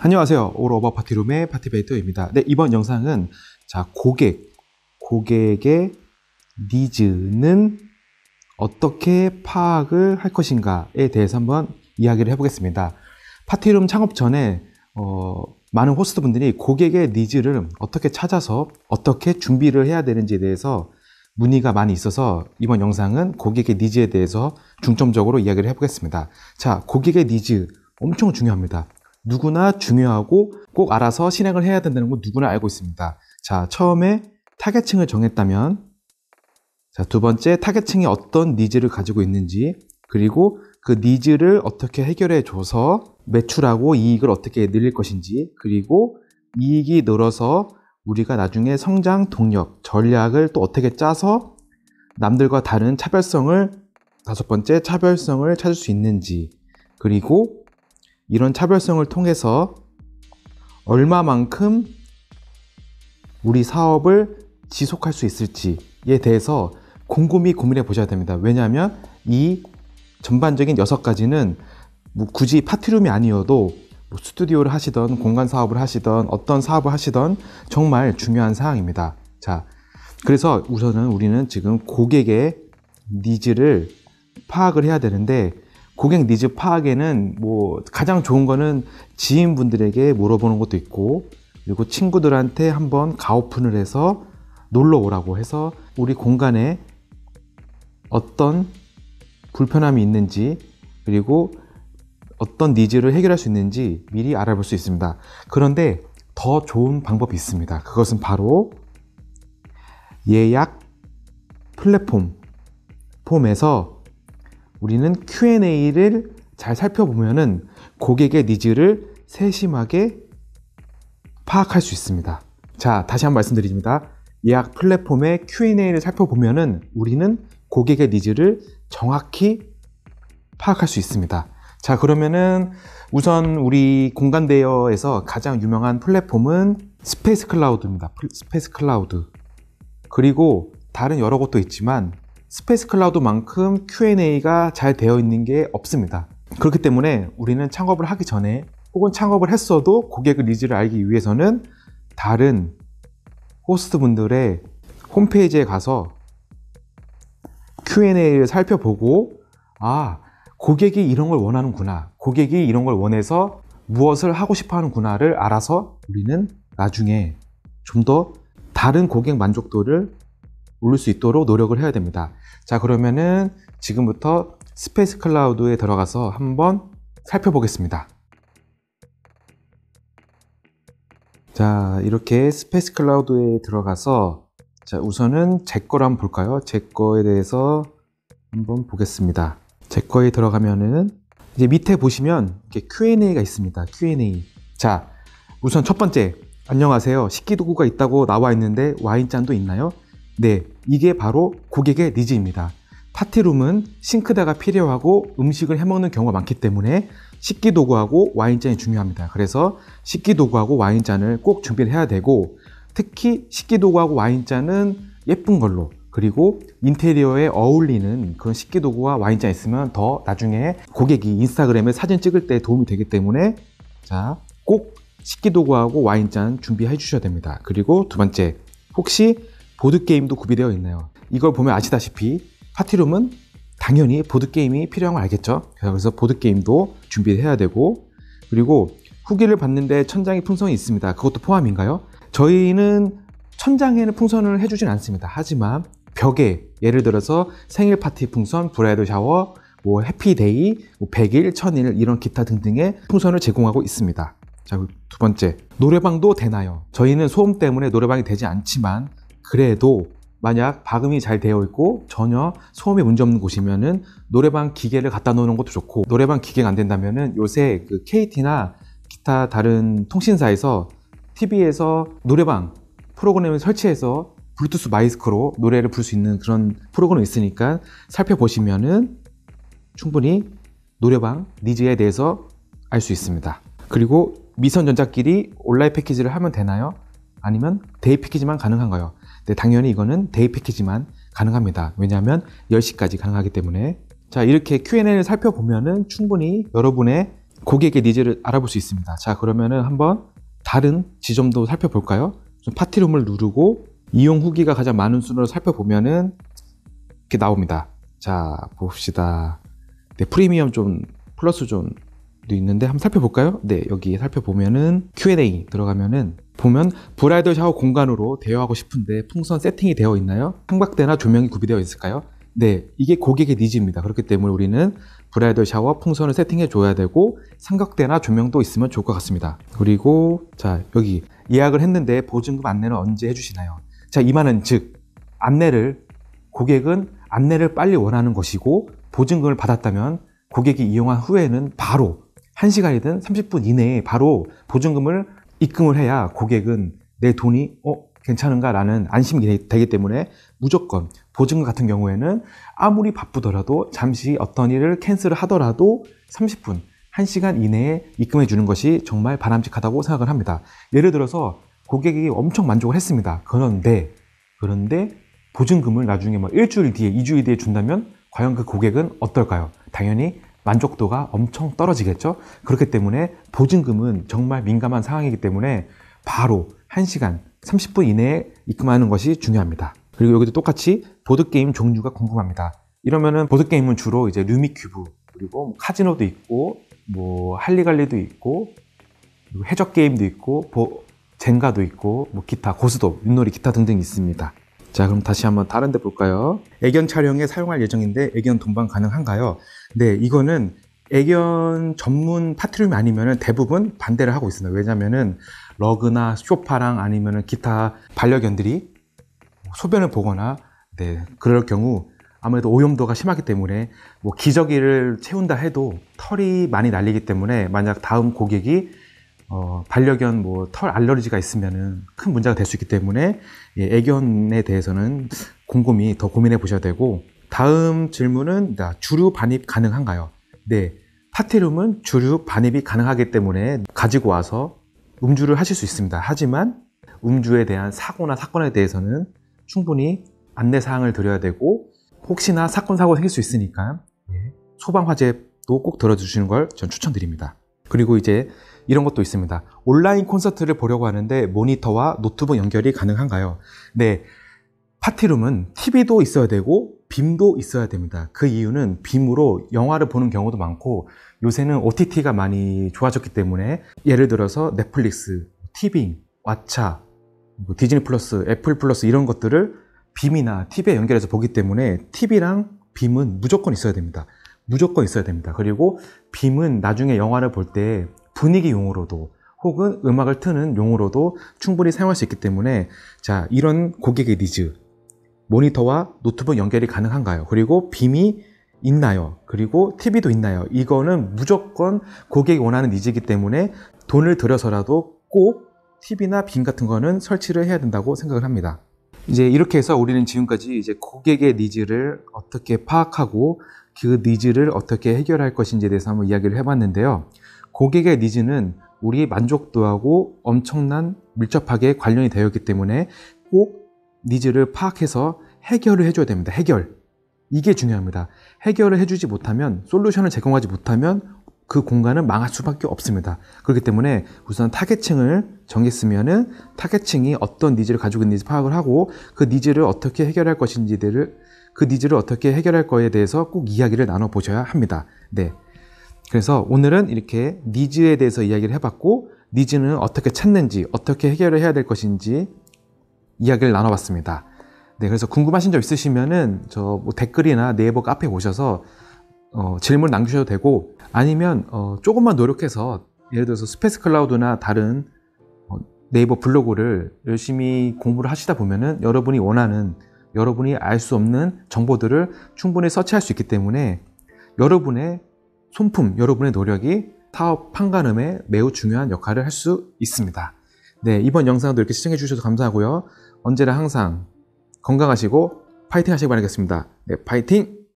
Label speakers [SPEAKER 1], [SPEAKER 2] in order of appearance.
[SPEAKER 1] 안녕하세요. 올 오버 파티룸의 파티베이터입니다. 네, 이번 영상은 고객의 니즈는 어떻게 파악을 할 것인가에 대해서 한번 이야기를 해보겠습니다. 파티룸 창업 전에 많은 호스트분들이 고객의 니즈를 어떻게 찾아서 어떻게 준비를 해야 되는지에 대해서 문의가 많이 있어서 이번 영상은 고객의 니즈에 대해서 중점적으로 이야기를 해보겠습니다. 자, 고객의 니즈 엄청 중요합니다. 누구나 중요하고 꼭 알아서 실행을 해야 된다는 건 누구나 알고 있습니다. 자, 처음에 타겟층을 정했다면, 자, 두 번째 타겟층이 어떤 니즈를 가지고 있는지, 그리고 그 니즈를 어떻게 해결해 줘서 매출하고 이익을 어떻게 늘릴 것인지, 그리고 이익이 늘어서 우리가 나중에 성장 동력, 전략을 또 어떻게 짜서 남들과 다른 차별성을, 다섯 번째 차별성을 찾을 수 있는지, 그리고 이런 차별성을 통해서 얼마만큼 우리 사업을 지속할 수 있을지에 대해서 곰곰이 고민해 보셔야 됩니다. 왜냐하면 이 전반적인 6가지는 굳이 파티룸이 아니어도 스튜디오를 하시던 공간 사업을 하시던 어떤 사업을 하시던 정말 중요한 사항입니다. 자, 그래서 우선은 우리는 지금 고객의 니즈를 파악을 해야 되는데, 고객 니즈 파악에는 가장 좋은 거는 지인분들에게 물어보는 것도 있고, 그리고 친구들한테 한번 가오픈을 해서 놀러 오라고 해서 우리 공간에 어떤 불편함이 있는지, 그리고 어떤 니즈를 해결할 수 있는지 미리 알아볼 수 있습니다. 그런데 더 좋은 방법이 있습니다. 그것은 바로 예약 플랫폼에서 우리는 Q&A를 잘 살펴보면은 고객의 니즈를 세심하게 파악할 수 있습니다. 자, 다시 한번 말씀드립니다. 예약 플랫폼의 Q&A를 살펴보면은 우리는 고객의 니즈를 정확히 파악할 수 있습니다. 자, 그러면은 우선 우리 공간 대여에서 가장 유명한 플랫폼은 스페이스 클라우드입니다. 스페이스 클라우드. 그리고 다른 여러 곳도 있지만 스페이스 클라우드만큼 Q&A가 잘 되어 있는 게 없습니다. 그렇기 때문에 우리는 창업을 하기 전에, 혹은 창업을 했어도 고객의 니즈를 알기 위해서는 다른 호스트분들의 홈페이지에 가서 Q&A를 살펴보고, 고객이 이런 걸 원하는구나, 고객이 이런 걸 원해서 무엇을 하고 싶어 하는구나를 알아서 우리는 나중에 좀 더 다른 고객 만족도를 올릴 수 있도록 노력을 해야 됩니다. 자, 그러면은 지금부터 스페이스 클라우드에 들어가서 한번 살펴보겠습니다. 자, 이렇게 스페이스 클라우드에 들어가서, 자, 우선은 제 거를 한번 볼까요? 제 거에 대해서 한번 보겠습니다. 제 거에 들어가면은 이제 밑에 보시면 이렇게 Q&A가 있습니다. Q&A. 자, 우선 첫 번째, 안녕하세요. 식기도구가 있다고 나와 있는데 와인잔도 있나요? 네, 이게 바로 고객의 니즈입니다. 파티룸은 싱크대가 필요하고 음식을 해먹는 경우가 많기 때문에 식기도구하고 와인잔이 중요합니다. 그래서 식기도구하고 와인잔을 꼭 준비를 해야 되고, 특히 식기도구하고 와인잔은 예쁜 걸로, 그리고 인테리어에 어울리는 그런 식기도구와 와인잔 있으면 더 나중에 고객이 인스타그램에 사진 찍을 때 도움이 되기 때문에, 자, 꼭 식기도구하고 와인잔 준비해 주셔야 됩니다. 그리고 두 번째, 혹시 보드게임도 구비되어 있나요? 이걸 보면 아시다시피 파티룸은 당연히 보드게임이 필요한 걸 알겠죠? 그래서 보드게임도 준비해야 되고, 그리고 후기를 봤는데 천장에 풍선이 있습니다. 그것도 포함인가요? 저희는 천장에는 풍선을 해주진 않습니다. 하지만 벽에, 예를 들어서 생일 파티 풍선, 브라이덜 샤워, 해피데이, 100일, 1000일 이런 기타 등등의 풍선을 제공하고 있습니다. 자, 두 번째, 노래방도 되나요? 저희는 소음 때문에 노래방이 되지 않지만, 그래도 만약 박음이 잘 되어 있고 전혀 소음에 문제 없는 곳이면은 노래방 기계를 갖다 놓는 것도 좋고, 노래방 기계가 안 된다면은 요새 그 KT나 기타 다른 통신사에서 TV에서 노래방 프로그램을 설치해서 블루투스 마이크로 노래를 부를 수 있는 그런 프로그램이 있으니까 살펴보시면은 충분히 노래방 니즈에 대해서 알 수 있습니다. 그리고 미선전자끼리 온라인 패키지를 하면 되나요? 아니면 데이 패키지만 가능한가요? 네, 당연히 이거는 데이 패키지만 가능합니다. 왜냐하면 10시까지 가능하기 때문에. 자, 이렇게 Q&A를 살펴보면은 충분히 여러분의 고객의 니즈를 알아볼 수 있습니다. 자, 그러면은 한번 다른 지점도 살펴볼까요? 파티룸을 누르고 이용 후기가 가장 많은 순으로 살펴보면은 이렇게 나옵니다. 자, 봅시다. 네, 프리미엄 존, 플러스 존도 있는데 한번 살펴볼까요? 네, 여기 살펴보면은 Q&A 들어가면은 보면 브라이덜 샤워 공간으로 대여하고 싶은데 풍선 세팅이 되어 있나요? 삼각대나 조명이 구비되어 있을까요? 네, 이게 고객의 니즈입니다. 그렇기 때문에 우리는 브라이덜 샤워 풍선을 세팅해 줘야 되고 삼각대나 조명도 있으면 좋을 것 같습니다. 그리고 자, 여기 예약을 했는데 보증금 안내는 언제 해주시나요? 자, 이 말은 즉 고객은 안내를 빨리 원하는 것이고 보증금을 받았다면 고객이 이용한 후에는 바로 1시간이든 30분 이내에 바로 보증금을 입금을 해야 고객은 내 돈이 괜찮은가 라는 안심이 되기 때문에 무조건 보증금 같은 경우에는 아무리 바쁘더라도 잠시 어떤 일을 캔슬을 하더라도 30분, 1시간 이내에 입금해 주는 것이 정말 바람직하다고 생각을 합니다. 예를 들어서 고객이 엄청 만족을 했습니다. 그런데 보증금을 나중에 일주일 뒤에, 2주일 뒤에 준다면 과연 그 고객은 어떨까요? 당연히 만족도가 엄청 떨어지겠죠? 그렇기 때문에 보증금은 정말 민감한 상황이기 때문에 바로 1시간 30분 이내에 입금하는 것이 중요합니다. 그리고 여기도 똑같이 보드게임 종류가 궁금합니다. 이러면은 보드게임은 주로 이제 루미큐브, 그리고 카지노도 있고, 할리갈리도 있고, 그리고 해적 게임도 있고, 젠가도 있고, 기타, 고스톱, 윷놀이, 기타 등등 있습니다. 자, 그럼 다시 한번 다른 데 볼까요? 애견 촬영에 사용할 예정인데 애견 동반 가능한가요? 네, 이거는 애견 전문 파티룸이 아니면 대부분 반대를 하고 있습니다. 왜냐면은 러그나 소파랑 아니면 기타 반려견들이 소변을 보거나 그럴 경우 아무래도 오염도가 심하기 때문에 기저귀를 채운다 해도 털이 많이 날리기 때문에 만약 다음 고객이 반려견 털 알러지가 있으면은 큰 문제가 될 수 있기 때문에 애견에 대해서는 곰곰이 더 고민해 보셔야 되고, 다음 질문은 주류 반입 가능한가요? 네, 파티룸은 주류 반입이 가능하기 때문에 가지고 와서 음주를 하실 수 있습니다. 하지만 음주에 대한 사고나 사건에 대해서는 충분히 안내사항을 드려야 되고, 혹시나 사건, 사고가 생길 수 있으니까 소방화재도 꼭 들어주시는 걸 전 추천드립니다. 그리고 이제 이런 것도 있습니다. 온라인 콘서트를 보려고 하는데 모니터와 노트북 연결이 가능한가요? 네, 파티룸은 TV도 있어야 되고 빔도 있어야 됩니다. 그 이유는 빔으로 영화를 보는 경우도 많고, 요새는 OTT가 많이 좋아졌기 때문에 예를 들어서 넷플릭스, 티빙, 왓챠, 디즈니 플러스, 애플 플러스 이런 것들을 빔이나 TV에 연결해서 보기 때문에 TV랑 빔은 무조건 있어야 됩니다. 무조건 있어야 됩니다. 그리고 빔은 나중에 영화를 볼 때 분위기용으로도 혹은 음악을 트는 용으로도 충분히 사용할 수 있기 때문에, 자, 이런 고객의 니즈, 모니터와 노트북 연결이 가능한가요? 그리고 빔이 있나요? 그리고 TV도 있나요? 이거는 무조건 고객이 원하는 니즈이기 때문에 돈을 들여서라도 꼭 TV나 빔 같은 거는 설치를 해야 된다고 생각을 합니다. 이제 이렇게 해서 우리는 지금까지 이제 고객의 니즈를 어떻게 파악하고 그 니즈를 어떻게 해결할 것인지에 대해서 한번 이야기를 해봤는데요. 고객의 니즈는 우리 만족도하고 엄청난 밀접하게 관련이 되어 있기 때문에 꼭 니즈를 파악해서 해결을 해줘야 됩니다. 해결. 이게 중요합니다. 해결을 해주지 못하면, 솔루션을 제공하지 못하면 그 공간은 망할 수밖에 없습니다. 그렇기 때문에 우선 타겟층을 정했으면은 타겟층이 어떤 니즈를 가지고 있는지 파악을 하고 그 니즈를 어떻게 해결할 그 니즈를 어떻게 해결할 거에 대해서 꼭 이야기를 나눠보셔야 합니다. 네. 그래서 오늘은 이렇게 니즈에 대해서 이야기를 해봤고, 니즈는 어떻게 찾는지, 어떻게 해결을 해야 될 것인지 이야기를 나눠봤습니다. 네, 그래서 궁금하신 점 있으시면은 댓글이나 네이버 카페에 오셔서 질문 남기셔도 되고, 아니면 조금만 노력해서 예를 들어서 스페이스 클라우드나 다른 네이버 블로그를 열심히 공부를 하시다 보면은 여러분이 원하는, 여러분이 알 수 없는 정보들을 충분히 서치할 수 있기 때문에 여러분의 손품, 여러분의 노력이 사업 판가름에 매우 중요한 역할을 할 수 있습니다. 네, 이번 영상도 이렇게 시청해 주셔서 감사하고요. 언제나 항상 건강하시고 파이팅 하시기 바라겠습니다. 네, 파이팅!